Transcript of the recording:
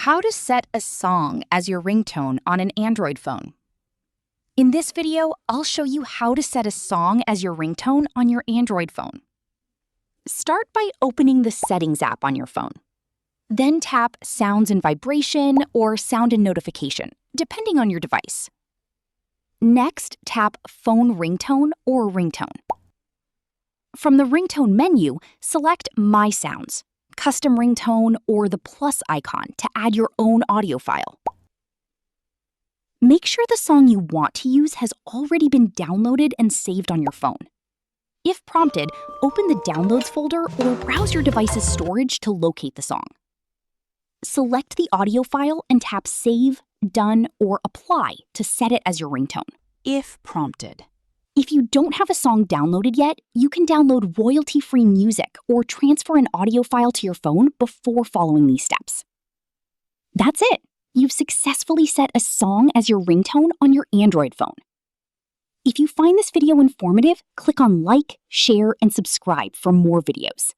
How to set a song as your ringtone on an Android phone. In this video, I'll show you how to set a song as your ringtone on your Android phone. Start by opening the Settings app on your phone. Then tap Sounds and Vibration or Sound and Notification, depending on your device. Next, tap Phone Ringtone or Ringtone. From the ringtone menu, select My Sounds, Custom Ringtone, or the plus icon to add your own audio file. Make sure the song you want to use has already been downloaded and saved on your phone. If prompted, open the Downloads folder or browse your device's storage to locate the song. Select the audio file and tap Save, Done, or Apply to set it as your ringtone, if prompted. If you don't have a song downloaded yet, you can download royalty-free music or transfer an audio file to your phone before following these steps. That's it! You've successfully set a song as your ringtone on your Android phone. If you find this video informative, click on like, share, and subscribe for more videos.